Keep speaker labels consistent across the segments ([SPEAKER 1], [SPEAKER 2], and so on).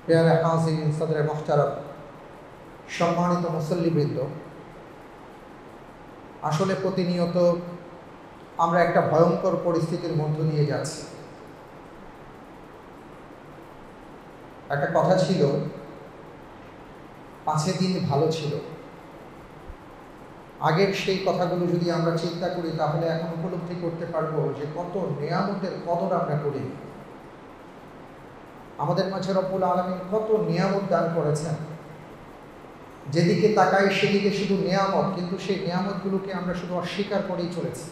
[SPEAKER 1] প্যারে হাজিরিন সদরে মুহতারাম, সম্মানিত মুসল্লিবৃন্দ, আসলে প্রতিনিয়ত আমরা একটা ভয়ঙ্কর পরিস্থিতির মধ্য দিয়ে যাচ্ছি। একটা কথা ছিল, 5 দিন ভালো ছিল। আগের সেই কথাগুলো যদি আমরা চিন্তা করি তাহলে এখন উপলব্ধি করতে পারবো যে কত নিয়ামতের কদর আমরা করি। আমাদের মাঝে রব্বুল আলামিন কত নিয়ামত দান করেছেন, যেদিকে তাকাই সেদিকে শুধু নিয়ামত, কিন্তু সেই নিয়ামতগুলোকে আমরা শুধু অস্বীকার করেই চলেছি।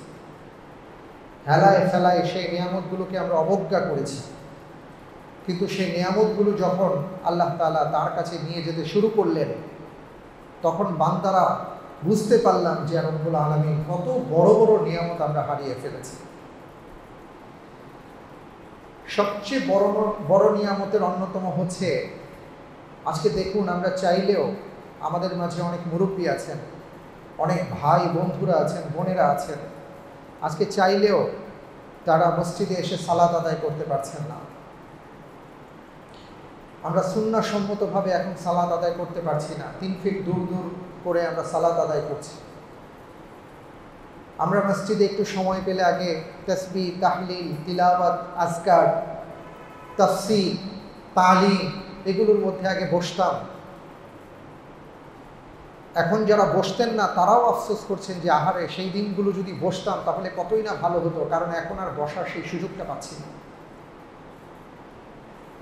[SPEAKER 1] হেলায় ফেলায় সেই নিয়ামতগুলোকে আমরা অবজ্ঞা করেছি। কিন্তু সেই নিয়ামতগুলো যখন আল্লাহ তাআলা তার কাছে নিয়ে যেতে শুরু করলেন, তখন বান্দারা বুঝতে পারলাম যে রব্বুল আলামিন কত বড় বড় নিয়ামত আমরা হারিয়ে ফেলেছি। সবচেয়ে বড় নিয়ামতের অন্যতম হচ্ছে, আজকে দেখুন, আমরা চাইলেও আমাদের মাঝে অনেক মুরব্বী আছেন, অনেক ভাই বন্ধুরা আছেন, বোনেরা আছেন, আজকে চাইলেও তারা মসজিদে এসে সালাত আদায় করতে পারছেন না। আমরা সুন্নাহ সম্মতভাবে এখন সালাত আদায় করতে পারছি না। 3 ফিট দূর দূর করে আমরা সালাত আদায় করছি। আমরা মসজিদে একটু সময় পেলে আগে তাসবিহ, তাহলিল, তিলাওয়াত, আজকার, তাফসীর, তালিম এগুলোর মধ্যে আগে বসতাম। এখন যারা বসতেন না তারাও আফসোস করছেন যে আহারে, সেই দিনগুলো যদি বসতাম তাহলে কতই না ভালো হতো, কারণ এখন আর বসার সেই সুযোগটা পাচ্ছি না।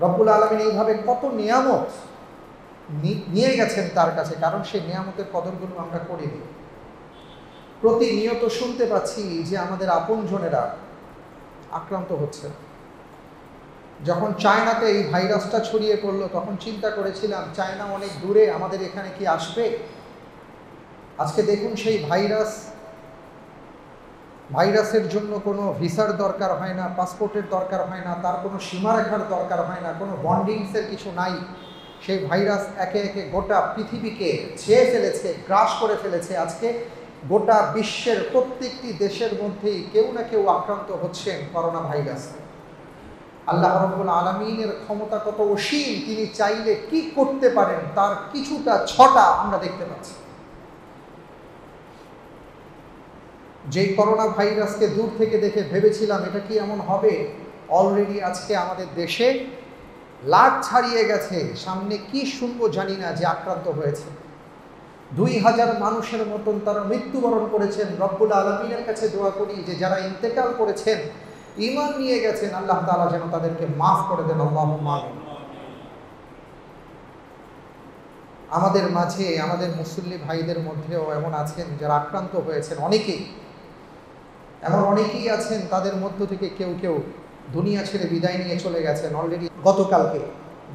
[SPEAKER 1] রব্বুল আলামিন এইভাবে কত নিয়ামত নিয়ে গেছেন তার কাছে, কারণ সেই নিয়ামতের কদরগুলো আমরা করিনি। প্রতিনিয়ত শুনতে পাচ্ছি যে আমাদের আপনজনেরা আক্রান্ত হচ্ছে। যখন চায়নাতে এই ভাইরাসটা ছড়িয়ে পড়লো তখন চিন্তা করেছিলাম চায়না অনেক দূরে, আমাদের এখানে কি আসবে? আজকে দেখুন, সেই ভাইরাসের জন্য কোনো ভিসার দরকার হয় না, পাসপোর্টের দরকার হয় না, তার কোনো সীমারেখার দরকার হয় না, কোনো বন্ডিংসের কিছু নাই। সেই ভাইরাস একে একে গোটা পৃথিবীকে ছেয়ে ফেলেছে, গ্রাস করে ফেলেছে। আজকে গোটা বিশ্বের প্রত্যেকটি দেশের মধ্যেই কেউ না কেউ আক্রান্ত হচ্ছেন করোনা ভাইরাসে। আল্লাহ রাব্বুল আলামিনের ক্ষমতা কত অসীম, তিনি চাইলে কি করতে পারেন তার কিছুটা ছটা আমরা দেখতে পাচ্ছি। যেই করোনা ভাইরাসকে দূর থেকে দেখে ভেবেছিলাম এটা কি এমন হবে, অলরেডি আজকে আমাদের দেশে লাখ ছাড়িয়ে গেছে। সামনে কি শুনবো জানি না, যে আক্রান্ত হয়েছে 2000 মানুষের মতন তারা মৃত্যুবরণ করেছেন। রব্বুল আলামিনের কাছে দোয়া করি যে যারা ইন্তেকাল করেছেন, ঈমান নিয়ে গেছেন, আল্লাহ তাআলা যেন তাদেরকে মাফ করে দেন। আল্লাহুম্মা আমিন। আমাদের মাঝে, আমাদের মুসল্লি ভাইদের মধ্যেও এমন আছেন যারা আক্রান্ত হয়েছেন, অনেকেই আছেন, তাদের মধ্য থেকে কেউ কেউ দুনিয়া ছেড়ে বিদায় নিয়ে চলে গেছেন অলরেডি। গতকালকে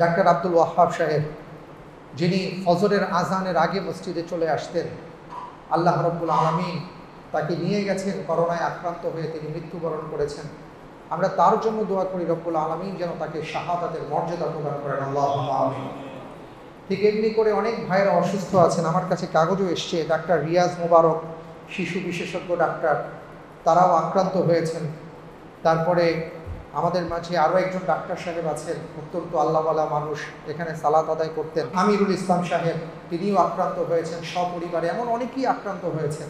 [SPEAKER 1] ডাক্তার আব্দুল ওয়াহাব সাহেব, যিনি ফজরের আজানের আগে মসজিদে চলে আসতেন, আল্লাহ রাব্বুল আলামিন তাকে নিয়ে গেছেন, করোনায় আক্রান্ত হয়ে তিনি মৃত্যুবরণ করেছেন। আমরা তার জন্য দোয়া করি রব্বুল আলামিন যেন তাকে শাহাদাতের মর্যাদা প্রদান করেন। আল্লাহুম্মা আমিন। ঠিক এমনি করে অনেক ভাইরা অসুস্থ আছেন, আমার কাছে কাগজও এসছে। ডাক্তার রিয়াজ মোবারক, শিশু বিশেষজ্ঞ ডাক্তার, তারাও আক্রান্ত হয়েছেন। তারপরে আমাদের মাঝে আরও একজন ডাক্তার সাহেব আছেন, অত্যন্ত আল্লাহওয়ালা মানুষ, এখানে সালাত আদায় করতেন, আমিরুল ইসলাম সাহেব, তিনিও আক্রান্ত হয়েছেন সপরিবারে। এমন অনেকেই আক্রান্ত হয়েছেন।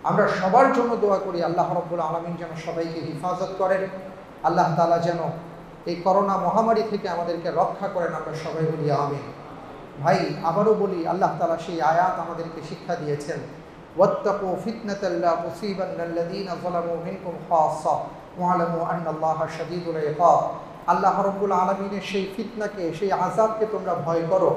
[SPEAKER 1] আমরা সবার জন্য দোয়া করি আল্লাহ রাব্বুল আলামিন যেন সবাইকে হিফাজত করেন, আল্লাহ তাআলা যেন এই করোনা মহামারী থেকে আমাদেরকে রক্ষা করেন। আমরা সবাই বলি আমিন। ভাই, আবারও বলি, আল্লাহ তাআলা সেই আয়াত আমাদেরকে শিক্ষা দিয়েছেন, ওয়াত্তাকু ফিতনাতাল লা তুসিবান্নাল্লাযীনা যালামু মিনকুম খাসসা ওয়া'লামু আন্নাল্লাহা শাদীদুল ইকাব। আল্লাহ রাব্বুল আলামিনের সেই ফিতনাকে, সেই আযাবকে তোমরা ভয় করো।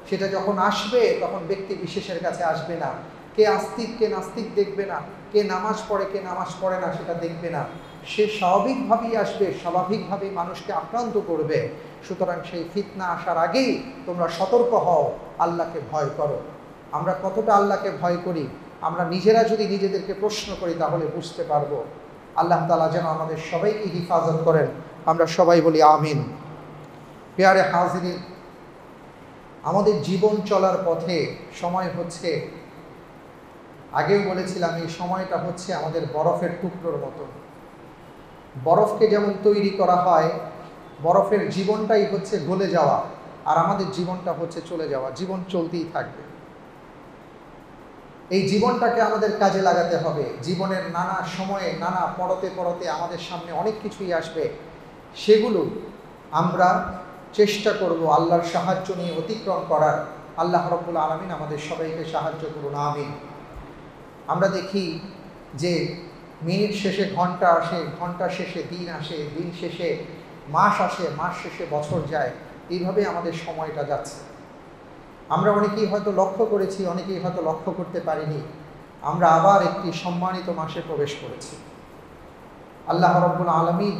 [SPEAKER 1] সেটা যখন আসবে তখন ব্যক্তি বিশেষের কাছে আসবে না। কে আস্তিক কে নাস্তিক দেখবে না, কে নামাজ পড়ে কে নামাজ পড়ে না সেটা দেখবে না। সে স্বাভাবিকভাবেই আসবে, স্বাভাবিকভাবেই মানুষকে আক্রান্ত করবে। সুতরাং সেই ফিতনা আসার আগেই তোমরা সতর্ক হও, আল্লাহকে ভয় করো। আমরা কতটা আল্লাহকে ভয় করি, আমরা নিজেরা যদি নিজেদেরকে প্রশ্ন করি তাহলে বুঝতে পারবো। আল্লাহ তাআলা যেন আমাদের সবাইকে হিফাজত করেন। আমরা সবাই বলি আমিন। প্যারে হাজিরিন, আমাদের জীবন চলার পথে সময় হচ্ছে, আগেও বলেছিলাম, এই সময়টা হচ্ছে আমাদের বরফের টুকরোর মতো। বরফকে যেমন তৈরি করা হয়, বরফের জীবনটাই হচ্ছে গলে যাওয়া। আর আমাদের জীবনটা হচ্ছে চলে যাওয়া। জীবন চলতেই থাকবে। এই জীবনটাকে আমাদের কাজে লাগাতে হবে। জীবনের নানা সময়ে নানা পড়তে পড়তে আমাদের সামনে অনেক কিছুই আসবে, সেগুলো আমরা চেষ্টা করব আল্লাহর সাহায্য নিয়ে অতিক্রম করার। আল্লাহ রাব্বুল আলামিন আমাদের সবাইকে সাহায্য করুন, আমিন। আমরা দেখি যে মিনিট শেষে ঘন্টা আসে, ঘন্টা শেষে দিন আসে, দিন শেষে মাস আসে, মাস শেষে বছর যায়। এইভাবে আমাদের সময়টা যাচ্ছে। আমরা অনেকেই হয়তো লক্ষ্য করেছি, অনেকেই হয়তো লক্ষ্য করতে পারিনি, আমরা আবার একটি সম্মানিত মাসে প্রবেশ করেছি। আল্লাহ রাব্বুল আলামিন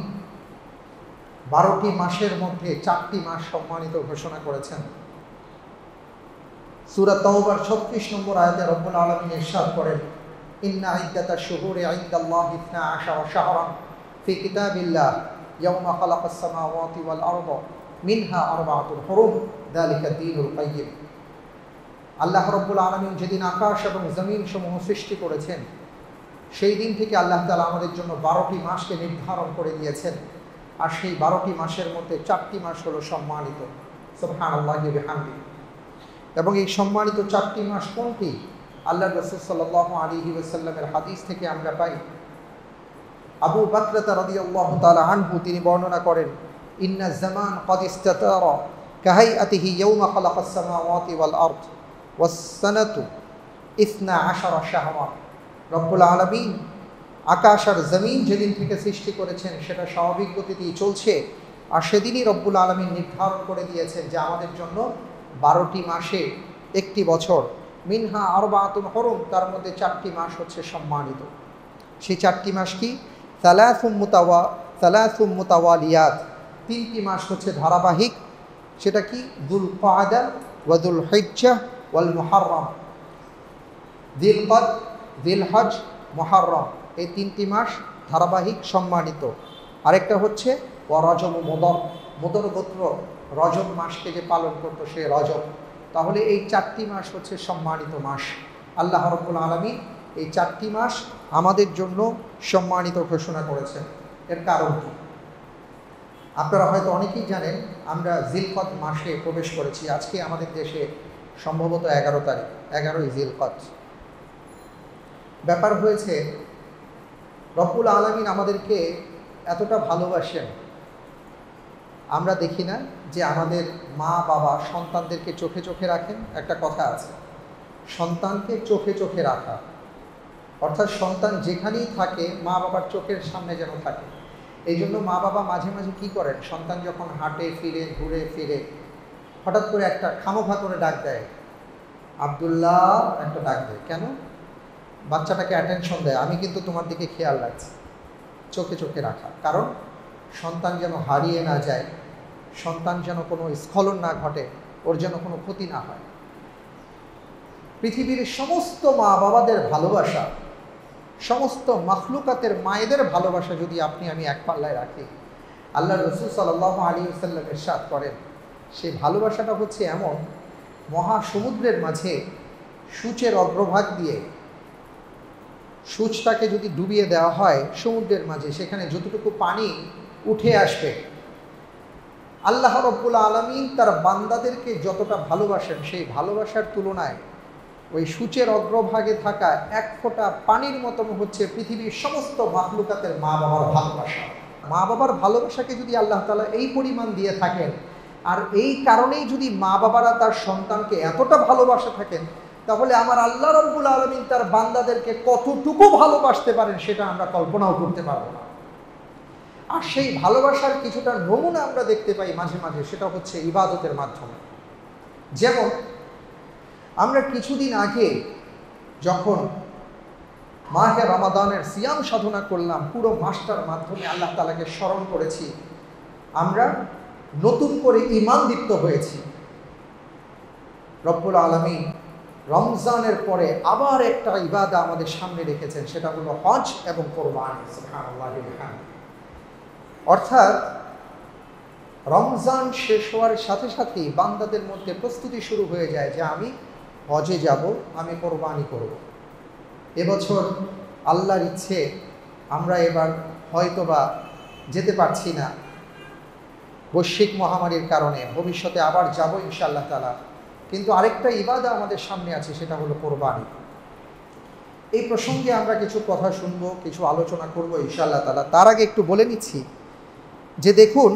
[SPEAKER 1] 12টি মাসের মধ্যে 4টি মাস সম্মানিত ঘোষণা করেছেন। সূরা তাওবার 36 নম্বর আয়াতে রব্বুল আলামিন ইরশাদ করেন, ইন্না ইদ্দাতাশ শুহুরি ইনদাল্লাহি 12 শাহরান ফি কিতাবিল্লাহ ইয়াওমা খালাকাস সামাওয়াতি ওয়াল আরদা মিনহা আরবাআতুন হুরুম যালিকা দীনুল কাইয়্যিম। আল্লাহ রাব্বুল আলামিন যেদিন আকাশ এবং জমিন সমূহ সৃষ্টি করেছেন, সেই দিন থেকে আল্লাহ তাআলা আমাদের জন্য 12টি মাসকে নির্ধারণ করে দিয়েছেন। আর সেই 12টি মাসের মধ্যে 4টি মাস হলো সম্মানিত। সুবহানাল্লাহি ওয়া বিহামদিহি। এবং এই সম্মানিত 4টি মাস কোনটি? আল্লাহ রাসূল সাল্লাল্লাহু আলাইহি ওয়াসাল্লামের হাদিস থেকে আমরা পাই। আবু বকর রাদিয়াল্লাহু তাআলা আনহু তিনি বর্ণনা করেন, ইন্না জামান ক্বাদ ইস্তাতারা কাহাইআতিহি ইয়াওমা খালাকাস সামাওয়াতি ওয়াল আরদ ওয়াস সানাতু 12 শাহরা। রব্বুল আলামিন আকাশ আর জমিন যেদিন থেকে সৃষ্টি করেছেন সেটা স্বাভাবিক গতিতেই চলছে। আর সেদিনই রব্বুল আলামিন নির্ধারণ করে দিয়েছেন যে আমাদের জন্য 12টি মাসে একটি বছর। মিনহা আরবাআতুন হুরুম, তার মধ্যে 4টি মাস হচ্ছে সম্মানিত। সেই 4টি মাস কি? সালাসুম মুতাওয়ালিয়াত, 3টি মাস হচ্ছে ধারাবাহিক। সেটা কি? যুল কাদা ওয়া যুল হিজ্জাহ ওয়াল মুহাররম। যিলকদ, যিলহজ, মুহাররম, এই 3টি মাস ধারাবাহিক সম্মানিত। আরেকটা হচ্ছে ওয়া রজব মুদর, মুদর গোত্র রজব মাসকে যে পালন করতো সে রজব। তাহলে এই 4টি মাস হচ্ছে সম্মানিত মাস। আল্লাহ রাব্বুল আলামিন এই 4টি মাস আমাদের জন্য সম্মানিত ঘোষণা করেছেন। এর কারণ কি? আপনারা হয়তো অনেকেই জানেন, আমরা জিলকদ মাসে প্রবেশ করেছি। আজকে আমাদের দেশে সম্ভবত 11 তারিখ, 11ই জিলকদ। ব্যাপার হয়েছে, রব্বুল আলামিন আমাদেরকে এতটা ভালোবাসেন, আমরা দেখি না যে আমাদের মা বাবা সন্তানদেরকে চোখে চোখে রাখেন। একটা কথা আছে, সন্তানকে চোখে চোখে রাখা, অর্থাৎ সন্তান যেখানেই থাকে মা বাবার চোখের সামনে যেন থাকে। এই জন্য মা বাবা মাঝে মাঝে কী করেন, সন্তান যখন হাঁটে ফিরে ঘুরে ফিরে হঠাৎ করে একটা খামোখা করে ডাক দেয়, আব্দুল্লাহ একটা ডাক দেয়। কেন? বাচ্চাটাকে অ্যাটেনশন দেয়, আমি কিন্তু তোমার দিকে খেয়াল রাখছি। চোখে চোখে রাখা, কারণ সন্তান যেন হারিয়ে না যায়, সন্তান যেন কোনো স্খলন না ঘটে, ওর যেন কোনো ক্ষতি না হয়। পৃথিবীর সমস্ত মা বাবাদের ভালোবাসা, সমস্ত মাখলুকাতের মায়েদের ভালোবাসা যদি আপনি আমি এক পাল্লায় রাখি, আল্লাহ রাসূল সাল্লাল্লাহু আলাইহি ওয়াসাল্লাম ইরশাদ করেন, সেই ভালোবাসাটা হচ্ছে এমন, মহাসমুদ্রের মাঝে সূচের অগ্রভাগ দিয়ে সূচটাকে যদি ডুবিয়ে দেওয়া হয় সমুদ্রের মাঝে, সেখানে যতটুকু পানি উঠে আসবে, আল্লাহ রাব্বুল আলামিন তার বান্দাদেরকে যতটা ভালোবাসেন, সেই ভালোবাসার তুলনায় ওই সূচের অগ্রভাগে থাকা এক ফোঁটা পানির মতন হচ্ছে পৃথিবীর সমস্ত মাখলুকাতের মা বাবার ভালোবাসা। মা বাবার ভালোবাসাকে যদি আল্লাহ তাআলা এই পরিমাণ দিয়ে থাকেন, আর এই কারণেই যদি মা বাবারা তার সন্তানকে এতটা ভালোবাসা থাকেন, তাহলে আমার আল্লাহ রাব্বুল আলামিন তার বান্দাদেরকে কতটুকু ভালোবাসতে পারেন সেটা আমরা কল্পনাও করতে পারবো না। আর সেই ভালোবাসার কিছুটা নমুনা আমরা দেখতে পাই মাঝে মাঝে, সেটা হচ্ছে ইবাদতের মাধ্যমে। যেমন আমরা কিছুদিন আগে যখন মাহে রমাদানের সিয়াম সাধনা করলাম, পুরো মাসটার মাধ্যমে আল্লাহ তাআলাকে স্মরণ করেছি, আমরা নতুন করে ঈমান দীপ্ত হয়েছি। রব্বুল আলামিন রমজানের পরে আবার একটা ইবাদত আমাদের সামনে রেখেছেন, সেটা হলো হজ এবং কোরবানি। সুবহানাল্লাহ। অর্থাৎ রমজান শেষ হওয়ার সাথে সাথেই বান্দাদের মধ্যে প্রস্তুতি শুরু হয়ে যায় যে আমি হজে যাব, আমি কোরবানি করব। এবছর আল্লাহর ইচ্ছে আমরা এবার হয়তোবা যেতে পারছি না, বৈশ্বিক মহামারীর কারণে, ভবিষ্যতে আবার যাব ইনশাআল্লাহ তাআলা। কিন্তু আরেকটা ইবাদা আমাদের সামনে আছে, সেটা হলো কোরবানি। এই প্রসঙ্গে আমরা কিছু কথা শুনবো, কিছু আলোচনা করব ইনশাআল্লাহ তাআলা। তার আগে একটু বলে নিচ্ছি যে দেখুন,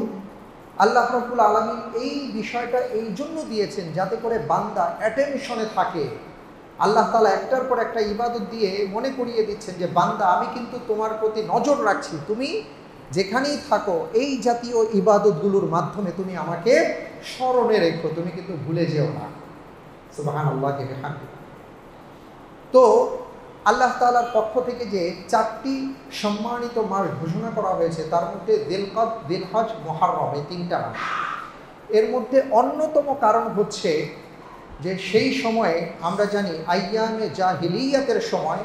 [SPEAKER 1] আল্লাহ রাব্বুল আলামিন এই বিষয়টা এই জন্য দিয়েছেন যাতে করে বান্দা অ্যাটেনশনে থাকে। আল্লাহ তাআলা একটার পর একটা ইবাদত দিয়ে মনে করিয়ে দিচ্ছেন যে বান্দা, আমি কিন্তু তোমার প্রতি নজর রাখছি, তুমি যেখানেই থাকো এই জাতীয় ইবাদতগুলোর মাধ্যমে তুমি আমাকে স্মরণে রেখো, তুমি কিন্তু ভুলে যেও না। সুবহানাল্লাহি ওয়া বিহামদিহি। তো আল্লাহ তাআলার পক্ষ থেকে যে 4টি সম্মানিত মাস ঘোষণা করা হয়েছে, তার মধ্যে দিলকদ, দিলহজ, মুহররম, এই 3টা মাস। এর মধ্যে অন্যতম কারণ হচ্ছে যে সেই সময়ে আমরা জানি আইয়ামে জাহিলিয়াতের সময়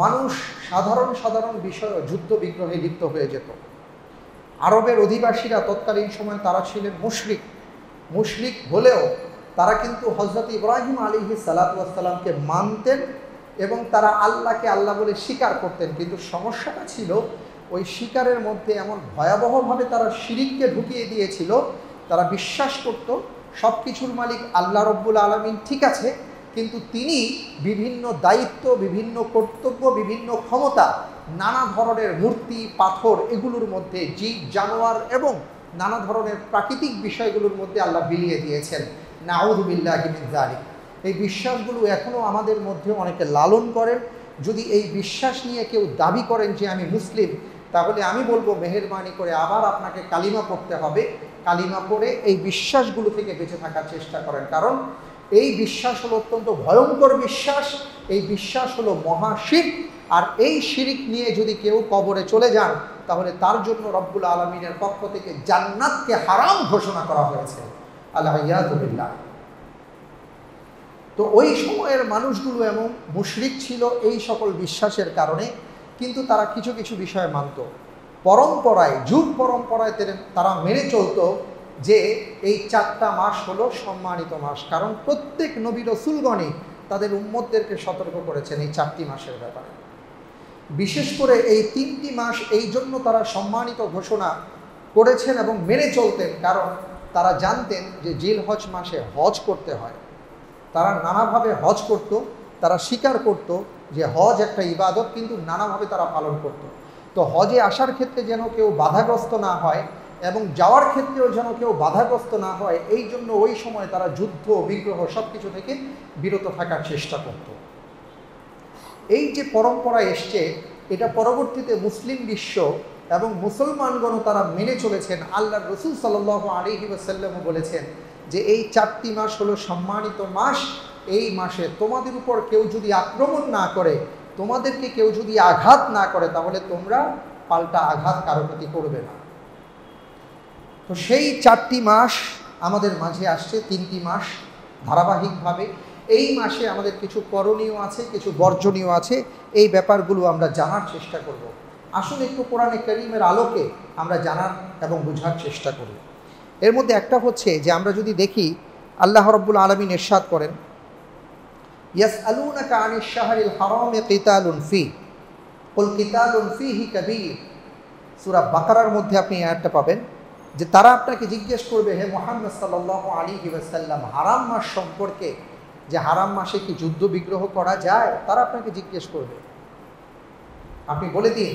[SPEAKER 1] মানুষ সাধারণ বিষয়ে যুদ্ধ বিগ্রহে লিপ্ত হয়ে যেত। আরবের অধিবাসীরা তৎকালীন সময় তারা ছিলেন মুশরিক হলেও তারা কিন্তু হযরত ইব্রাহিম আলাইহিস সালাতু ওয়াস সালামকে মানতেন এবং তারা আল্লাহকে আল্লাহ বলে স্বীকার করতেন। কিন্তু সমস্যাটা ছিল ওই স্বীকারের মধ্যে এমন ভয়াবহভাবে তারা শিরিককে ঢুকিয়ে দিয়েছিল। তারা বিশ্বাস করত সব কিছুর মালিক আল্লাহ রব্বুল আলামিন ঠিক আছে, কিন্তু তিনি বিভিন্ন দায়িত্ব, বিভিন্ন কর্তব্য, বিভিন্ন ক্ষমতা নানা ধরনের মূর্তি, পাথর, এগুলোর মধ্যে জীব, জানোয়ার এবং নানা ধরনের প্রাকৃতিক বিষয়গুলোর মধ্যে আল্লাহ বিলিয়ে দিয়েছেন। নাউযু বিল্লাহি মিন যালিক। এই বিশ্বাসগুলো এখনও আমাদের মধ্যে অনেকে লালন করেন। যদি এই বিশ্বাস নিয়ে কেউ দাবি করেন যে আমি মুসলিম, তাহলে আমি বলবো মেহেরবানি করে আবার আপনাকে কালিমা পড়তে হবে। কালিমা পড়ে এই বিশ্বাসগুলো থেকে বেঁচে থাকার চেষ্টা করেন, কারণ এই বিশ্বাস হলো অত্যন্ত ভয়ঙ্কর বিশ্বাস। এই বিশ্বাস হলো মহাশিরক। আর এই শিরক নিয়ে যদি কেউ কবরে চলে যান, তাহলে তার জন্য রব্বুল আলামিনের পক্ষ থেকে জান্নাতকে হারাম ঘোষণা করা হয়েছে। আল-ইয়াযু বিল্লাহ। তো ওই সময়ের মানুষগুলো এমন মুশরিক ছিল এই সকল বিশ্বাসের কারণে, কিন্তু তারা কিছু কিছু বিষয় মানত। পরম্পরায়, যুগ পরম্পরায় তারা মেনে চলতো যে এই 4টা মাস হলো সম্মানিত মাস, কারণ প্রত্যেক নবী রাসূলগণই তাদের উম্মতদেরকে সতর্ক করেছেন এই 4টি মাসের ব্যাপারে। বিশেষ করে এই 3টি মাস এই জন্য তারা সম্মানিত ঘোষণা করেছেন এবং মেনে চলতেন, কারণ তারা জানতেন যে জিলহজ মাসে হজ করতে হয়। তারা নানাভাবে হজ করত, তারা স্বীকার করত যে হজ একটা ইবাদত, কিন্তু নানাভাবে তারা পালন করত। তো হজে আসার ক্ষেত্রে যেন কেউ বাধাগ্রস্ত না হয় এবং যাওয়ার ক্ষেত্রেও যেন কেউ বাধাগ্রস্ত না হয়, এই জন্য ওই সময় তারা যুদ্ধ, বিগ্রহ সব কিছু থেকে বিরত থাকার চেষ্টা করত। এই যে পরম্পরা এসছে, এটা পরবর্তীতে মুসলিম বিশ্ব এবং মুসলমানগণও তারা মেনে চলেছেন। আল্লাহর রাসূল সাল্লাল্লাহু আলাইহি ওয়াসাল্লামও বলেছেন যে এই 4টি মাস হলো সম্মানিত মাস। এই মাসে তোমাদের উপর কেউ যদি আক্রমণ না করে, তোমাদেরকে কেউ যদি আঘাত না করে, তাহলে তোমরা পাল্টা আঘাত কারো প্রতি করবে না। তো সেই 4টি মাস আমাদের মাঝে আসছে, 3টি মাস ধারাবাহিকভাবে। এই মাসে আমাদের কিছু করণীয় আছে, কিছু বর্জনীয় আছে। এই ব্যাপারগুলো আমরা জানার চেষ্টা করব। আসলে একটু কোরআনে কারীমের আলোকে আমরা জানার এবং বোঝার চেষ্টা করি। এর মধ্যে একটা হচ্ছে যে আমরা যদি দেখি, আল্লাহ রাব্বুল আলামিন ইরশাদ করেন, ইয়াসআলুনাকা আনিশ শাহরিল হারামি কিতালুন ফীহি কুল কিতালুন ফীহি কাবীর। সূরা বাকারার মধ্যে আপনি আয়াতটা পাবেন যে তারা আপনাকে জিজ্ঞেস করবে, হে মুহাম্মদ সাল্লাল্লাহু আলাইহি ওয়াসাল্লাম, হারাম মাস সম্পর্কে, যে হারাম মাসে কি যুদ্ধ বিগ্রহ করা যায়, তারা আপনাকে জিজ্ঞেস করবে। আপনি বলে দিন,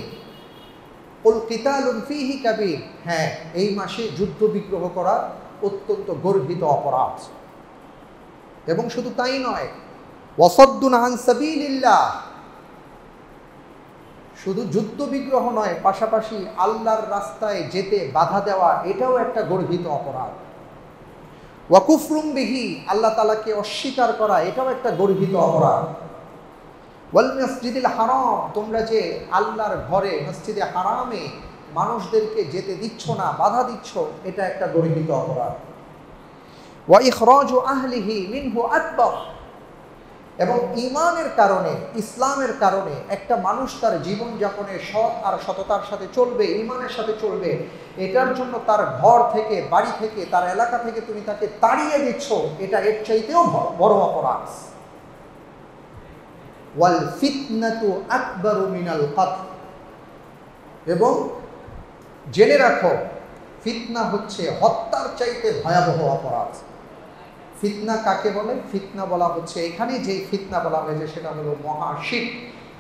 [SPEAKER 1] কুল কিতালুন ফীহি কাবীর, হ্যাঁ, এই মাসে যুদ্ধ বিগ্রহ করা অত্যন্ত গর্হিত অপরাধ। এবং শুধু তাই নয়, ওয়াসাদ্দুন আন সাবিলিল্লাহ, শুধু যুদ্ধ বিগ্রহ নয়, পাশাপাশি আল্লাহর রাস্তায় যেতে বাধা দেওয়া, এটাও একটা গর্হিত অপরাধ। ওয়া কুফরুম বিহি, আল্লাহ তাআলাকে অস্বীকার করা, এটাও একটা গর্হিত অপরাধ। ওয়াল মসজিদিল হারাম, তোমরা যে আল্লাহর ঘরে মসজিদে হারামে মানুষদেরকে যেতে দিচ্ছ না, বাধা দিচ্ছ, এটা একটা গর্হিত অপরাধ। ওয়া ইখরাজু আহলিহি মিনহু আকবার, এবং ঈমানের কারণে, ইসলামের কারণে একটা মানুষ তার জীবনযাপনে সৎ আর সততার সাথে চলবে, ঈমানের সাথে চলবে, এটার জন্য তার ঘর থেকে, বাড়ি থেকে, তার এলাকা থেকে তুমি তাকে তাড়িয়ে দিচ্ছ, এটা এর চাইতেও বড় অপরাধ। ওয়াল ফিতনাতু আকবারু মিনাল কতল, এবং জেনে রাখো ফিতনা হচ্ছে হত্যার চাইতে ভয়াবহ অপরাধ। ফিতনা কাকে বলে? ফিতনা বলা হচ্ছে, এখানে যেই ফিতনা বলা হয়েছে সেটা হলো মহাশিরক।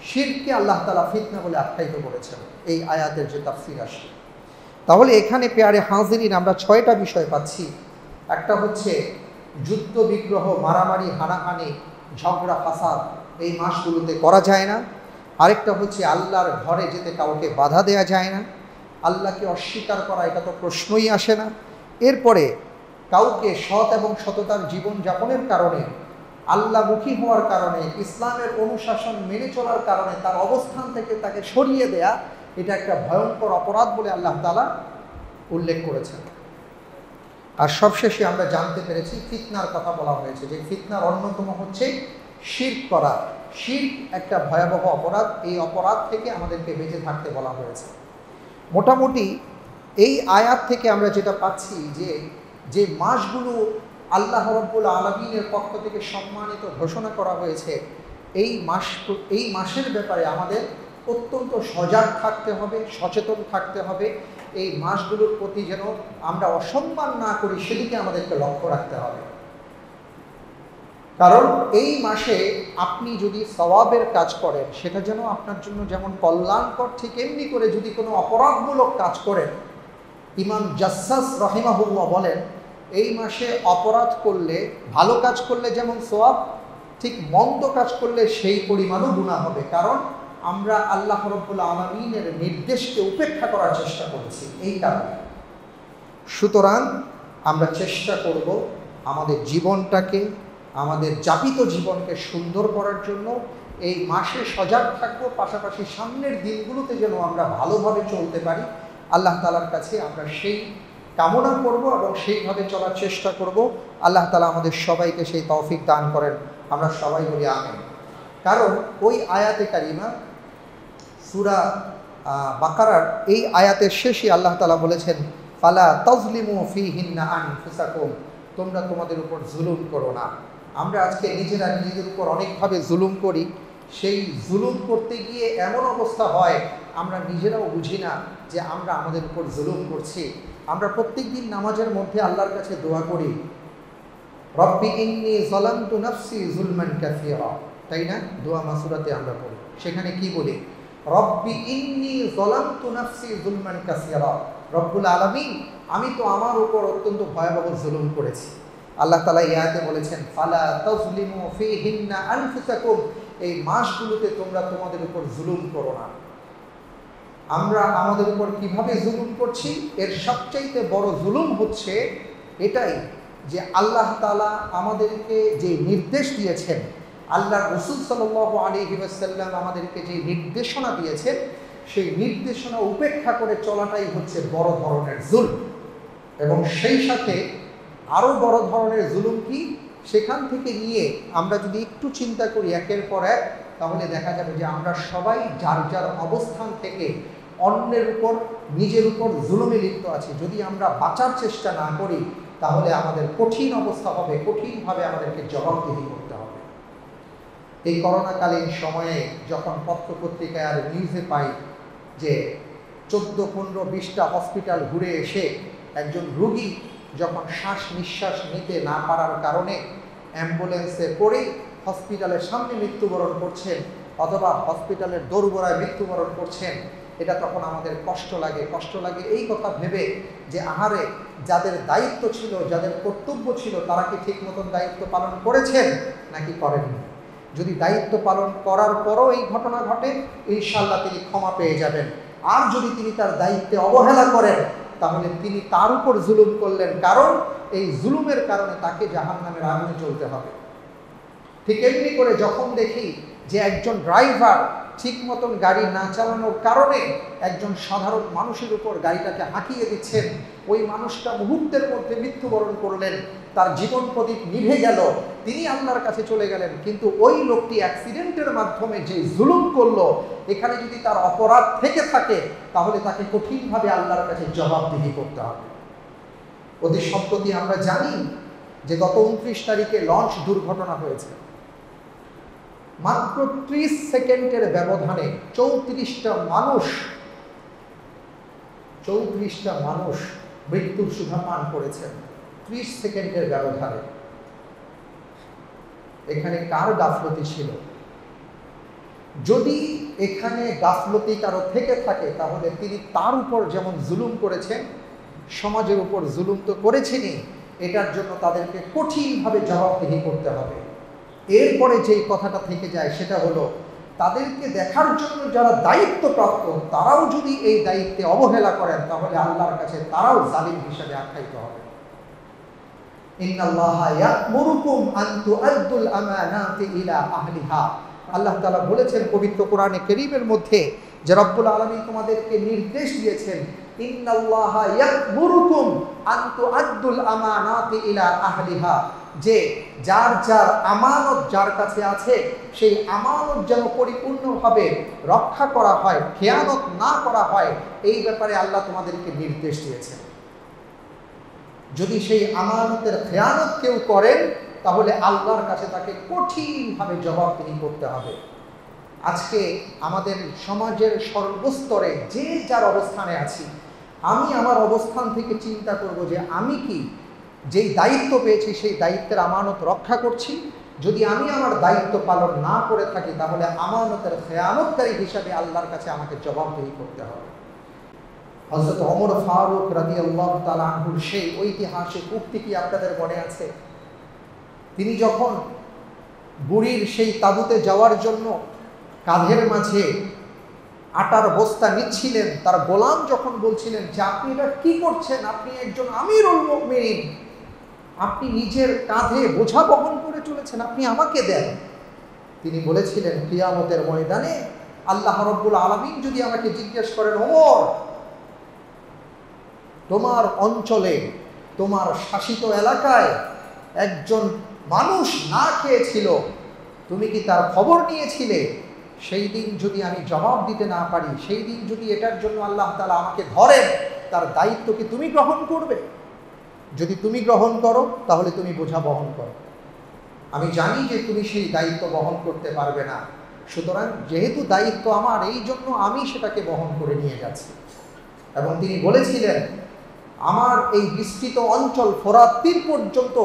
[SPEAKER 1] শিরককে আল্লাহ তাআলা ফিতনা বলে আখ্যায়িত করেছেন এই আয়াতের যে তাফসীর আসে। তাহলে এখানে পেয়ারে হাজিরিন আমরা 6টা বিষয় পাচ্ছি। একটা হচ্ছে যুদ্ধ বিগ্রহ, মারামারি, হানাহানি, ঝগড়া ফাসাদ এই মাসগুলোতে করা যায় না। আরেকটা হচ্ছে আল্লাহর ঘরে যেতে কাউকে বাধা দেয়া যায় না। আল্লাহকে অস্বীকার করা এটা তো প্রশ্নই আসে না। এরপরে কাউকে সৎ এবং সততার জীবন যাপনের কারণে, আল্লাহমুখী হওয়ার কারণে, ইসলামের অনুশাসন মেনে চলার কারণে তার অবস্থান থেকে তাকে সরিয়ে দেয়া, এটা একটা ভয়ঙ্কর অপরাধ বলে আল্লাহ তাআলা উল্লেখ করেছেন। আর সবশেষে আমরা জানতে পেরেছি ফিতনার কথা বলা হয়েছে, যে ফিতনার অন্যতম হচ্ছে শিরক করা। শিরক একটা ভয়াবহ অপরাধ, এই অপরাধ থেকে আমাদেরকে বেঁচে থাকতে বলা হয়েছে। মোটামুটি এই আয়াত থেকে আমরা যেটা পাচ্ছি যে মাসগুলো আল্লাহ রাব্বুল আলামিনের পক্ষ থেকে সম্মানিত ঘোষণা করা হয়েছে, এই মাসের ব্যাপারে আমাদের অত্যন্ত সজাগ থাকতে হবে, সচেতন থাকতে হবে। এই মাসগুলোর প্রতি যেন আমরা অসম্মান না করি সেদিকে আমাদেরকে লক্ষ্য রাখতে হবে। কারণ এই মাসে আপনি যদি সওয়াবের কাজ করেন সেটা যেন আপনার জন্য যেমন কল্যাণকর, ঠিক এমনি করে যদি কোনো অপরাধমূলক কাজ করেন, ইমাম জাসসাস রাহিমাহুল্লাহ বলেন এই মাসে অপরাধ করলে, ভালো কাজ করলে যেমন সওয়াব, ঠিক মন্দ কাজ করলে সেই পরিমাণও গুনাহ হবে। কারণ আমরা আল্লাহ রাব্বুল আলামিনের নির্দেশকে উপেক্ষা করার চেষ্টা করছি এই কারণে। সুতরাং আমরা চেষ্টা করব আমাদের জীবনটাকে, আমাদের যাপিত জীবনকে সুন্দর করার জন্য এই মাসে সজাগ থাকবো, পাশাপাশি সামনের দিনগুলোতে যেন আমরা ভালোভাবে চলতে পারি। আল্লাহ তাআলার কাছে আমরা সেই কামনা করব এবং সেইভাবে চলার চেষ্টা করব। আল্লাহ তাআলা আমাদের সবাইকে সেই তৌফিক দান করেন, আমরা সবাই বলি আমিন। কারণ ওই আয়াতে কারিমা সূরা বাকারার এই আয়াতের শেষে আল্লাহ তাআলা বলেছেন, ফালা তাজলিমু ফীহিন্না আনফুসাকুম, তোমরা তোমাদের উপর জুলুম করো না। আমরা আজকে নিজেরা নিজেদের উপর অনেকভাবে জুলুম করি। সেই জুলুম করতে গিয়ে এমন অবস্থা হয় আমরা নিজেরাও বুঝি না যে আমরা আমাদের উপর জুলুম করছি। আমরা প্রত্যেক দিন নামাজের মধ্যে আল্লাহর কাছে দোয়া করি, রব্বি ইন্নী যালামতু নাফসি যুলমান কাসীরা, তাই না? দোয়া মাসুরাতে আমরা পড়ি, সেখানে কি বলি? রব্বি ইন্নী যালামতু নাফসি যুলমান কাসীরা, রব্বুল আলামিন আমি তো আমার উপর অত্যন্ত ভয়াবহ জুলুম করেছি। আল্লাহ তাআলা এই আয়াতে বলেছেন, ফালা তাজলিমু ফীহিন্না আনফুসাকুম, এই মাসগুলোতে তোমরা তোমাদের উপর জুলুম করো না। আমরা আমাদের উপর কিভাবে জুলুম করছি? এর সবচাইতে বড় জুলুম হচ্ছে এটাই যে আল্লাহ তাআলা আমাদেরকে যে নির্দেশ দিয়েছেন, আল্লাহর রাসূল সাল্লাল্লাহু আলাইহি ওয়াসাল্লাম আমাদেরকে যে নির্দেশনা দিয়েছেন, সেই নির্দেশনা উপেক্ষা করে চলাটাই হচ্ছে বড় ধরনের জুলম। এবং সেই সাথে আরও বড় ধরনের জুলুম কি, সেখান থেকে নিয়ে আমরা যদি একটু চিন্তা করি একের পর এক, তাহলে দেখা যাবে যে আমরা সবাই যার যার অবস্থান থেকে অন্যের উপর, নিজের উপর জুলুমে লিপ্ত আছি। যদি আমরা বাঁচার চেষ্টা না করি তাহলে আমাদের কঠিন অবস্থা হবে, কঠিনভাবে আমাদেরকে জবাবদিহি করতে হবে। এই করোনাকালীন সময়ে যখন পত্রপত্রিকায় আর নিউজে পাই যে 14-15-20টা হসপিটাল ঘুরে এসে একজন রোগী যখন শ্বাস নিঃশ্বাস নিতে না পারার কারণে অ্যাম্বুলেন্সে পড়েই হসপিটালের সামনে মৃত্যুবরণ করছেন, অথবা হসপিটালের দোরগোড়ায় মৃত্যুবরণ করছেন, এটা তখন আমাদের কষ্ট লাগে এই কথা ভেবে যে আহারে, যাদের দায়িত্ব ছিল, যাদের কর্তব্য ছিল, তারা কি ঠিক মতন দায়িত্ব পালন করেছেন নাকি করেননি? যদি দায়িত্ব পালন করার পরও এই ঘটনা ঘটে, ইনশাআল্লাহ তিনি ক্ষমা পেয়ে যাবেন। আর যদি তিনি তার দায়িত্বে অবহেলা করেন তাহলে তিনি তার উপর জুলুম করলেন, কারণ এই জুলুমের কারণে তাকে জাহান্নামের আগুনে জ্বলতে হবে। ঠিক এমনি করে যখন দেখি যে একজন ড্রাইভার ঠিক মতন গাড়ি না চালানোর কারণে একজন সাধারণ মানুষের উপর গাড়িটাকে হাঁকিয়ে দিচ্ছেন, ওই মানুষটা মুহূর্তের মধ্যে মৃত্যুবরণ করলেন, তার জীবন প্রদীপ নিভে গেল, তিনি আল্লাহর কাছে চলে গেলেন। কিন্তু ওই লোকটি অ্যাক্সিডেন্টের মাধ্যমে যে জুলুম করলো, এখানে যদি তার অপরাধ থেকে থাকে তাহলে তাকে কঠিনভাবে আল্লাহর কাছে জবাবদিহি করতে হবে। অতি সম্প্রতি আমরা জানি যে গত 29 তারিখে লঞ্চ দুর্ঘটনা হয়েছে। মাত্র 30 সেকেন্ডের ব্যবধানে 34টা মানুষ মৃত্যুর সুধা পান করেছেন 30 সেকেন্ডের ব্যবধানে। এখানে কার গাফলতি ছিল? যদি এখানে গাফলতি কারো থেকে থাকে তাহলে তিনি তার উপর যেমন জুলুম করেছেন, সমাজের উপর জুলুম তো করেছেনই, এটার জন্য তাদেরকে কঠিনভাবে জবাবদিহি করতে হবে। এরপরে যেই কথাটা থেকে যায় সেটা হলো, তাদেরকে দেখার জন্য যারা দায়িত্বপ্রাপ্ত তারাও যদি এই দায়িত্বে অবহেলা করেন তাহলে আল্লাহর কাছে তারাও জালিম হিসেবে আখ্যায়িত হবে। ইন্নাল্লাহা ইয়া'মুরুকুম আন তু'আদ্দুল আমানাতি ইলা আহলিহা। আল্লাহ তাআলা বলেছেন পবিত্র কোরআনে কারীমের মধ্যে যে রব্বুল আলামিন তোমাদেরকে নির্দেশ দিয়েছেন, ইন্নাল্লাহা ইয়া'মুরুকুম আন তু'আদ্দুল আমানাতি ইলা আহলিহা, যে যার যার আমানত যার কাছে আছে সেই আমানত যেন পরিপূর্ণভাবে রক্ষা করা হয়, খেয়ানত না করা হয়, এই ব্যাপারে আল্লাহ তোমাদেরকে নির্দেশ দিয়েছেন। যদি সেই আমানতের খেয়ানত কেউ করেন তাহলে আল্লাহর কাছে তাকে কঠিনভাবে জবাবদিহি করতে হবে। আজকে আমাদের সমাজের সর্বস্তরে যে যার অবস্থানে আছি, আমি আমার অবস্থান থেকে চিন্তা করব যে আমি কি যেই দায়িত্ব পেয়েছি সেই দায়িত্বের আমানত রক্ষা করছি। যদি আমি আমার দায়িত্ব পালন না করে থাকি তাহলে আমানতের খেয়ানতকারী হিসাবে আল্লাহর কাছে আমাকে জবাবদিহি করতে হবে। হযরত ওমর ফারুক রাদিয়াল্লাহু তাআলা আনহুর সেই ঐতিহাসিক উক্তি কি আপনাদের মনে আছে? তিনি যখন বুড়ির সেই তাঁবুতে যাওয়ার জন্য কাঁধের মাঝে আটার বস্তা নিচ্ছিলেন, তার গোলাম যখন বলছিলেন যে আপনি এটা কি করছেন, আপনি একজন আমিরুল মুমিনিন, আপনি নিজের কাঁধে বোঝা বহন করে চলেছেন, আপনি আমাকে দেন। তিনি বলেছিলেন, কিয়ামতের ময়দানে আল্লাহ রাব্বুল আলামিন যদি আমাকে জিজ্ঞেস করেন, ওমর তোমার অঞ্চলে তোমার শাসিত এলাকায় একজন মানুষ না খেয়েছিল, তুমি কি তার খবর নিয়েছিলে? সেই দিন যদি আমি জবাব দিতে না পারি, সেই দিন যদি এটার জন্য আল্লাহ তাআলা আমাকে ধরেন, তার দায়িত্ব কি তুমি গ্রহণ করবে? যদি তুমি গ্রহণ করো তাহলে তুমি বোঝা বহন করো। আমি জানি যে তুমি সেই দায়িত্ব বহন করতে পারবে না, সুতরাং যেহেতু দায়িত্ব আমার, এই জন্য আমি সেটাকে বহন করে নিয়ে যাচ্ছি। এবং তিনি বলেছিলেন, আমার এই বিস্তৃত অঞ্চল ফোরাত তীর পর্যন্ত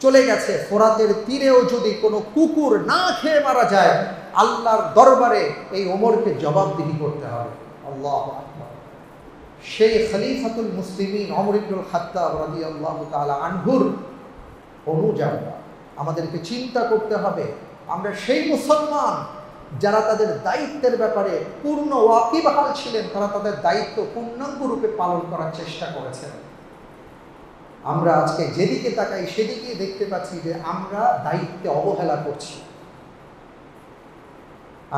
[SPEAKER 1] চলে গেছে, ফোরাতের তীরেও যদি কোনো কুকুর না খেয়ে মারা যায়, আল্লাহর দরবারে এই ওমরকে জবাবদিহি করতে হবে। আল্লাহু আকবার। সেই খলিফাতুল মুসলিমিন ওমর ইবনুল খাত্তাব রাদিয়াল্লাহু তাআলা আনহুর অনুযায়ী আমাদেরকে চিন্তা করতে হবে, আমরা সেই মুসলমান যারা তাদের দায়িত্বের ব্যাপারে পূর্ণ ওয়াকিবহাল ছিলেন, তারা তাদের দায়িত্ব পূর্ণাঙ্গ রূপে পালন করার চেষ্টা করেছেন। আমরা আজকে যেদিকে তাকাই সেদিকেই দেখতে পাচ্ছি যে আমরা দায়িত্বে অবহেলা করছি।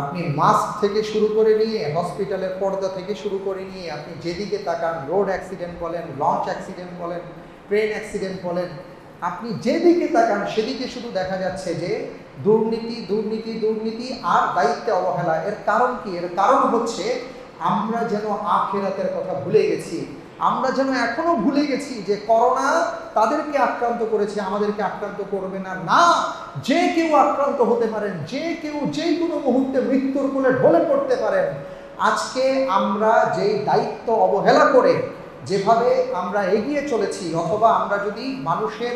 [SPEAKER 1] আপনি মাস্ক থেকে শুরু করে নিয়ে, হসপিটালের পর্দা থেকে শুরু করে নিয়ে, আপনি যেদিকে তাকান, রোড অ্যাক্সিডেন্ট বলেন, লঞ্চ অ্যাক্সিডেন্ট বলেন, ট্রেন অ্যাক্সিডেন্ট বলেন, আপনি যেদিকে তাকান সেদিকে শুধু দেখা যাচ্ছে যে দুর্নীতি, দুর্নীতি, দুর্নীতি আর দায়িত্বে অবহেলা। এর কারণ কি? এর কারণ হচ্ছে আমরা যেন আখিরাতের কথা ভুলে গেছি। আমরা যেন এখনো ভুলে গেছি যে করোনা তাদেরকে আক্রান্ত করেছে, আমাদেরকে আক্রান্ত করবে না। না, যে কেউ আক্রান্ত হতে পারেন, যে কেউ যে কোনো মুহূর্তে মৃত্যুর কোলে ঢলে পড়তে পারেন। আজকে আমরা যেই দায়িত্ব অবহেলা করে যেভাবে আমরা এগিয়ে চলেছি, অথবা আমরা যদি মানুষের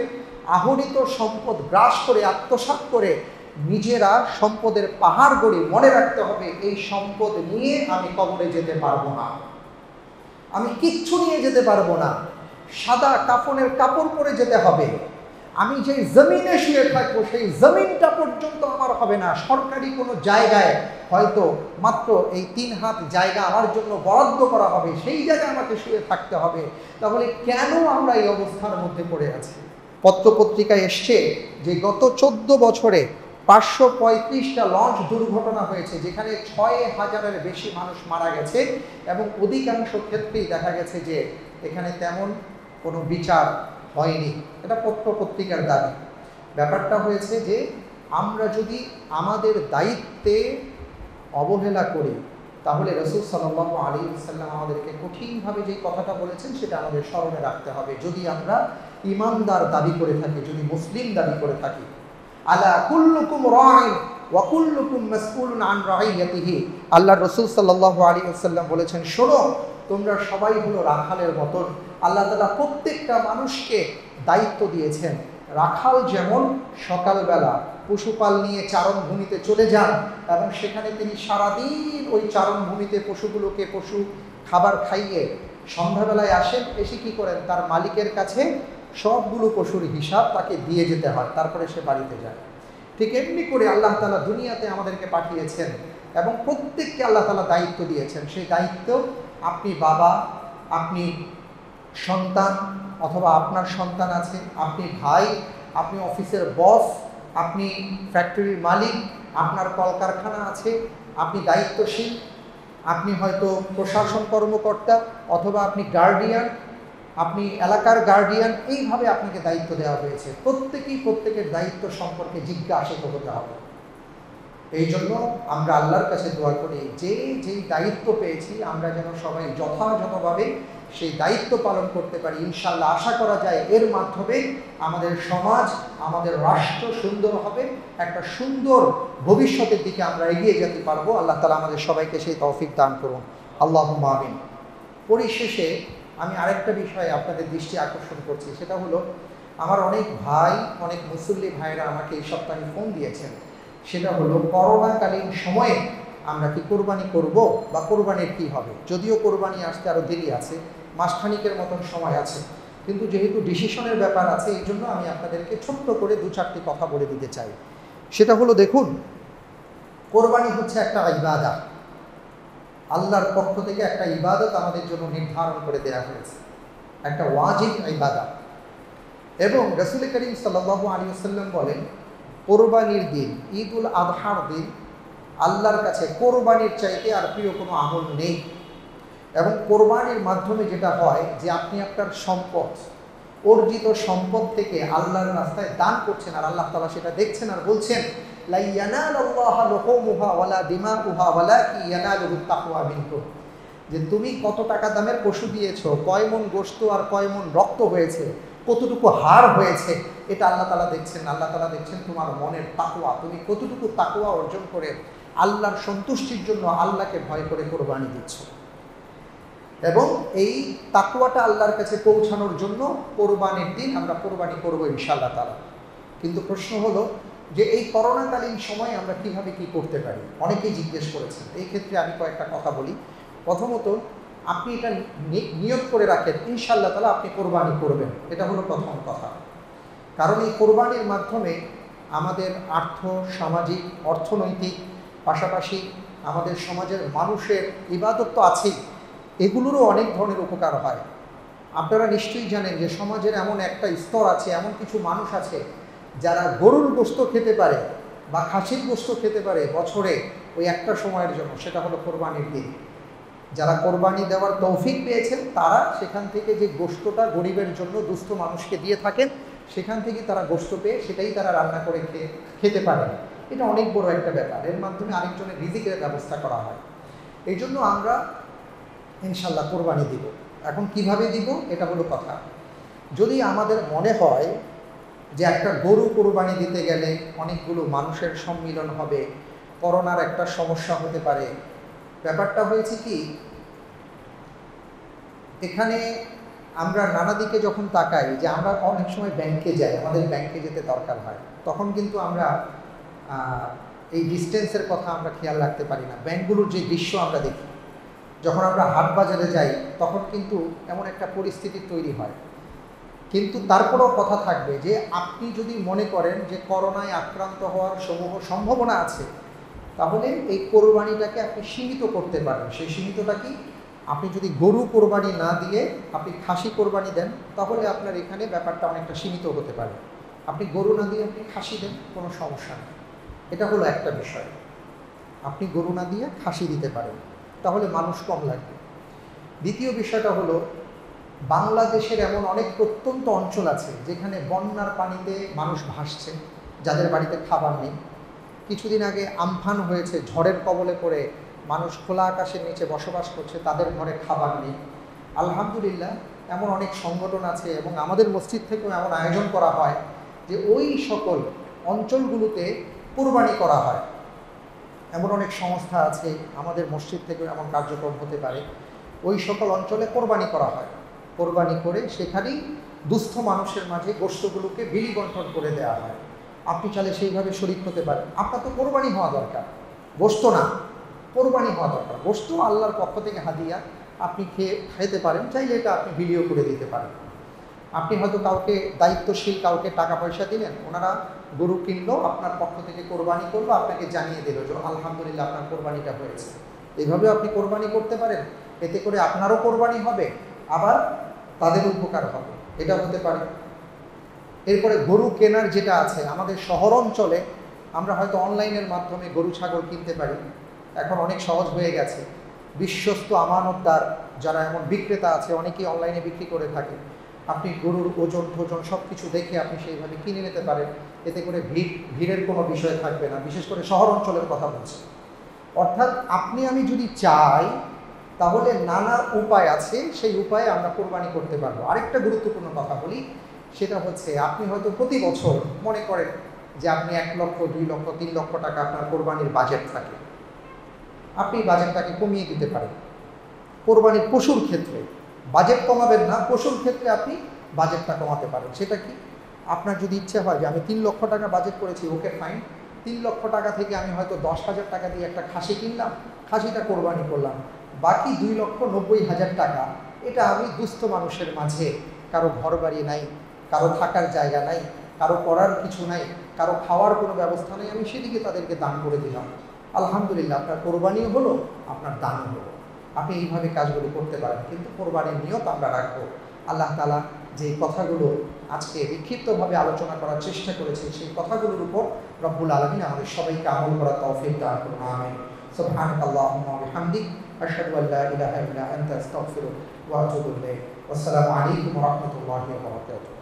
[SPEAKER 1] আহরিত সম্পদ গ্রাস করে আত্মসাৎ করে নিজেরা সম্পদের পাহাড় গড়ি, মনে রাখতে হবে এই সম্পদ নিয়ে আমি কবরে যেতে পারবো না, আমি কিচ্ছু নিয়ে যেতে পারবো না, সাদা কাফনের কাপড় পরে যেতে হবে। আমি যেই জমিনে শুয়ে থাকবো সেই জমিনটা পর্যন্ত আমার হবে না। সরকারি কোনো জায়গায় হয়তো মাত্র এই 3 হাত জায়গা আমার জন্য বরাদ্দ করা হবে, সেই জায়গায় আমাকে শুয়ে থাকতে হবে। তাহলে কেন আমরা এই অবস্থার মধ্যে পড়ে আছি? পত্রপত্রিকায় এসছে যে গত 14 বছরে 535টা লঞ্চ দুর্ঘটনা হয়েছে, যেখানে 6000-এর বেশি মানুষ মারা গেছে, এবং অধিকাংশ ক্ষেত্রেই দেখা গেছে যে এখানে তেমন কোনো বিচার হয়নি। এটা পত্রপত্রিকার দাবি। ব্যাপারটা হয়েছে যে আমরা যদি আমাদের দায়িত্বে অবহেলা করি তাহলে রাসূল সাল্লাল্লাহু আলাইহি ওয়াসাল্লাম আমাদেরকে কঠিনভাবে যে কথাটা বলেছেন সেটা আমাদের স্মরণে রাখতে হবে। যদি আমরা ইমানদার দাবি করে থাকি, যদি মুসলিম দাবি করে থাকি, আলা কুল্লুকুম রাইন ওয়া কুল্লুকুম মাসউলুন আন রাইয়াতিহি, আল্লাহর রাসূল সাল্লাল্লাহু আলাইহি ওয়াসাল্লাম বলেছেন, শোনো তোমরা সবাই হলো রাখালের মতন, আল্লাহ তাআলা প্রত্যেকটা মানুষকে দায়িত্ব দিয়েছেন। রাখাল যেমন সকালবেলা পশুপাল নিয়ে চারণভূমিতে চলে যান এবং সেখানে তিনি সারাদিন ওই চারণভূমিতে পশুগুলোকে পশু খাবার খাইয়ে সন্ধ্যাবেলায় আসেন, এসে কী করেন, তার মালিকের কাছে সবগুলো পশুর হিসাব তাকে দিয়ে যেতে হয়, তারপরে সে বাড়িতে যায়। ঠিক এমনি করে আল্লাহ তাআলা দুনিয়াতে আমাদেরকে পাঠিয়েছেন এবং প্রত্যেককে আল্লাহ তাআলা দায়িত্ব দিয়েছেন। সেই দায়িত্ব আপনি বাবা, আপনি সন্তান, অথবা আপনার সন্তান আছে, আপনি ভাই, আপনি অফিসের বস, আপনি ফ্যাক্টরির মালিক, আপনার কলকারখানা আছে, আপনি দায়িত্বশীল, আপনি হয়তো প্রশাসন কর্মকর্তা, অথবা আপনি গার্ডিয়ান, আপনি এলাকার গার্ডিয়ান, এইভাবে আপনাকে দায়িত্ব দেওয়া হয়েছে। প্রত্যেকেই প্রত্যেকের দায়িত্ব সম্পর্কে জিজ্ঞাসিত হতে হবে। এই জন্য আমরা আল্লাহর কাছে দোয়া করি যে যেই দায়িত্ব পেয়েছি আমরা যেন সবাই যথাযথভাবে সেই দায়িত্ব পালন করতে পারি। ইনশাআল্লাহ আশা করা যায় এর মাধ্যমে আমাদের সমাজ, আমাদের রাষ্ট্র সুন্দর হবে, একটা সুন্দর ভবিষ্যতের দিকে আমরা এগিয়ে যেতে পারবো। আল্লাহ তাআলা আমাদের সবাইকে সেই তৌফিক দান করুন, আল্লাহুম্মা আমিন। পরিশেষে আমি আরেকটা বিষয়ে আপনাদের দৃষ্টি আকর্ষণ করছি, সেটা হলো আমার অনেক ভাই, অনেক মুসল্লি ভাইরা আমাকে এই সপ্তাহে ফোন দিয়েছেন। সেটা হলো করোনাকালীন সময়ে আমরা কি কোরবানি করব বা কোরবানির কী হবে। যদিও কোরবানি আসতে আরও দেরি আছে, মাসখানিকের মতন সময় আছে, কিন্তু যেহেতু ডিসিশনের ব্যাপার আছে এই জন্য আমি আপনাদেরকে ছোট্ট করে দু চারটি কথা বলে দিতে চাই। সেটা হলো, দেখুন, কোরবানি হচ্ছে একটা ইবাদত, আল্লাহর পক্ষ থেকে একটা ইবাদত আমাদের জন্য নির্ধারণ করে দেওয়া হয়েছে, একটা ওয়াজিব ইবাদত। এবং রাসূল করিম সাল্লাল্লাহু আলাইহি ওয়াসাল্লাম বলেন, কোরবানির দিন, ঈদুল আযহার দিন আল্লাহর কাছে কোরবানির চাইতে আর প্রিয় কোনো আমল নেই। এবং কোরবানির মাধ্যমে যেটা হয় যে আপনি আপনার সম্পদ, অর্জিত সম্পদ থেকে আল্লাহর রাস্তায় দান করছেন, আর আল্লাহ তাআলা সেটা দেখছেন আর বলছেন, লা ইয়ানালুল্লাহু লুহুমুহা ওয়ালা দিমাউহা ওয়ালাকিন ইয়ানালুহুত তাকওয়া মিনকুম, যে তুমি কত টাকা দামের পশু দিয়েছো, কয় মণ গোশত আর কয় মণ রক্ত হয়েছে, কতটুকু হাড় হয়েছে, এটা আল্লাহ তাআলা দেখছেন। আল্লাহ তাআলা দেখছেন তোমার মনের তাকওয়া, তুমি কতটুকু তাকওয়া অর্জন করে আল্লাহর সন্তুষ্টির জন্য আল্লাহকে ভয় করে কোরবানি দিচ্ছ। এবং এই তাকওয়াটা আল্লাহর কাছে পৌঁছানোর জন্য কোরবানির দিন আমরা কোরবানি করবো ইনশাআল্লাহ তাআলা। কিন্তু প্রশ্ন হলো যে এই করোনাকালীন সময়ে আমরা কিভাবে কি করতে পারি, অনেকেই জিজ্ঞেস করেছেন। এই ক্ষেত্রে আমি কয়েকটা কথা বলি। প্রথমত, আপনি এটা নিয়ত করে রাখেন ইনশাআল্লাহ তাআলা আপনি কোরবানি করবেন, এটা হলো প্রথম কথা। কারণ এই কোরবানির মাধ্যমে আমাদের আর্থ সামাজিক অর্থনৈতিক পাশাপাশি আমাদের সমাজের মানুষের ইবাদত তো আছেই, এগুলোরও অনেক ধরনের উপকার হয়। আপনারা নিশ্চয়ই জানেন যে সমাজের এমন একটা স্তর আছে, এমন কিছু মানুষ আছে যারা গরুর গোশত খেতে পারে বা খাসির গোশত খেতে পারে বছরে ওই একটা সময়ের জন্য, সেটা হলো কোরবানির দিন। যারা কোরবানি দেওয়ার তৌফিক পেয়েছেন তারা সেখান থেকে যে গোশতটা গরিবের জন্য, দুস্থ মানুষকে দিয়ে থাকেন, সেখান থেকে তারা গোশত পেয়ে সেটাই তারা রান্না করে খেতে পারেন। এটা অনেক বড় একটা ব্যাপার, এর মাধ্যমে আরেকজনের রিজিকের ব্যবস্থা করা হয়। এই জন্য আমরা ইনশাল্লাহ কোরবানি দিব। এখন কিভাবে দিব এটা হলো কথা। যদি আমাদের মনে হয় যে একটা গরু কোরবানি দিতে গেলে অনেকগুলো মানুষের সম্মিলন হবে, করোনার একটা সমস্যা হতে পারে, ব্যাপারটা হয়েছে কি, এখানে আমরা নানা দিকে যখন তাকাই, যে আমরা অনেক সময় ব্যাংকে যাই, আমাদের ব্যাংকে যেতে দরকার হয়, তখন কিন্তু আমরা এই ডিস্টেন্সের কথা আমরা খেয়াল রাখতে পারি না। ব্যাংকগুলোর যে দৃশ্য আমরা দেখি, যখন আমরা হাট বাজারে যাই তখন কিন্তু এমন একটা পরিস্থিতি তৈরি হয়। কিন্তু তারপরেও কথা থাকবে যে আপনি যদি মনে করেন যে করোনায় আক্রান্ত হওয়ার সম্ভাবনা আছে, তাহলে এই কোরবানিটাকে আপনি সীমিত করতে পারেন। সেই সীমিতটা কি, আপনি যদি গরু কোরবানি না দিয়ে আপনি খাসি কোরবানি দেন, তাহলে আপনার এখানে ব্যাপারটা অনেকটা সীমিত হতে পারে। আপনি গরু না দিয়ে আপনি খাসি দেন, কোনো সমস্যা নেই। এটা হলো একটা বিষয়, আপনি গরু না দিয়ে খাসি দিতে পারেন, তাহলে মানুষ কম লাগবে। দ্বিতীয় বিষয়টা হলো, বাংলাদেশের এমন অনেক প্রত্যন্ত অঞ্চল আছে যেখানে বন্যার পানিতে মানুষ ভাসছে, যাদের বাড়িতে খাবার নেই। কিছুদিন আগে আমফান হয়েছে, ঝড়ের কবলে পড়ে মানুষ খোলা আকাশের নিচে বসবাস করছে, তাদের ঘরে খাবার নেই। আলহামদুলিল্লাহ এমন অনেক সংগঠন আছে এবং আমাদের মসজিদ থেকেও এমন আয়োজন করা হয় যে ওই সকল অঞ্চলগুলোতে কোরবানি করা হয়। এমন অনেক সংস্থা আছে, আমাদের মসজিদ থেকেও এমন কার্যক্রম হতে পারে, ওই সকল অঞ্চলে কোরবানি করা হয়। কোরবানি করে সেখানেই দুস্থ মানুষের মাঝে গোশতগুলোকে বিলি বন্টন করে দেওয়া হয়। আপনি চাইলে সেইভাবে শরীক হতে পারেন। আপনার তো কোরবানি হওয়া দরকার, গোশত না, কোরবানি হওয়া দরকার। গোশত আল্লাহর পক্ষ থেকে হাদিয়া, আপনি খেতে পারেন, চাইলে এটা আপনি বিলিও করে দিতে পারেন। আপনি হয়তো কাউকে দায়িত্বশীল কাউকে টাকা পয়সা দিলেন, ওনারা গরু কিনলো, আপনার পক্ষ থেকে কোরবানি করলো, আপনাকে জানিয়ে দিল যে আলহামদুলিল্লাহ আপনার কোরবানিটা হয়েছে। এইভাবেও আপনি কোরবানি করতে পারেন, এতে করে আপনারও কোরবানি হবে, আবার তাদের উপকার হবে, এটা হতে পারে। এরপরে গরু কেনার যেটা আছে, আমাদের শহর অঞ্চলে আমরা হয়তো অনলাইনের মাধ্যমে গরু ছাগল কিনতে পারি, এখন অনেক সহজ হয়ে গেছে। বিশ্বস্ত আমানতদার যারা এমন বিক্রেতা আছে, অনেকেই অনলাইনে বিক্রি করে থাকে। আপনি গরুর ওজন টোজন সব কিছু দেখে আপনি সেইভাবে কিনে নিতে পারেন, এতে করে ভিড়ের কোনো বিষয় থাকবে না, বিশেষ করে শহর অঞ্চলের কথা বলছি। অর্থাৎ আপনি আমি যদি চাই তাহলে নানা উপায় আছে, সেই উপায়ে আমরা কোরবানি করতে পারবো। আরেকটা গুরুত্বপূর্ণ কথা বলি, সেটা হচ্ছে আপনি হয়তো প্রতি বছর মনে করেন যে আপনি 1 লক্ষ 2 লক্ষ 3 লক্ষ টাকা আপনার কোরবানির বাজেট থাকে, আপনি বাজেটটাকে কমিয়ে দিতে পারেন। কোরবানির পশুর ক্ষেত্রে বাজেট কমাবেন না, পশুর ক্ষেত্রে আপনি বাজেটটা কমাতে পারেন। সেটা কি, আপনার যদি ইচ্ছে হয় যে আমি 3 লক্ষ টাকা বাজেট করেছি, ওকে ফাইন, 3 লক্ষ টাকা থেকে আমি হয়তো 10,000 টাকা দিয়ে একটা খাসি কিনলাম, খাসিটা কোরবানি করলাম, বাকি 2,90,000 টাকা এটা আমি দুস্থ মানুষের মাঝে, কারো ঘর বাড়ি নাই, কারো থাকার জায়গা নাই, কারো করার কিছু নাই, কারো খাওয়ার কোনো ব্যবস্থা নেই, আমি সেদিকে তাদেরকে দান করে দিলাম। আলহামদুলিল্লাহ, আপনার কোরবানিও হলো, আপনার দানও হলো। আপনি এইভাবে কাজগুলো করতে পারেন, কিন্তু কোরবানির নিয়ত আমরা রাখবো। আল্লাহ তাআলা যে কথাগুলো আজকে বিক্ষিপ্তভাবে আলোচনা করার চেষ্টা করেছে, সেই কথাগুলোর উপর রব্বুল আলামিন আমাদের সবাইকে আমল করার তৌফিক দান করুন। আমিন। সুবহানাকাল্লাহুম্মা ওয়া বিহামদিক, আশহাদু আল্লা ইলাহা ইল্লা আনতা আস্তাগফিরুকা ওয়া আতুবু ইলাইক। ওয়াসসালামু আলাইকুম ওয়া রাহমাতুল্লাহি ওয়া বারাকাতুহু।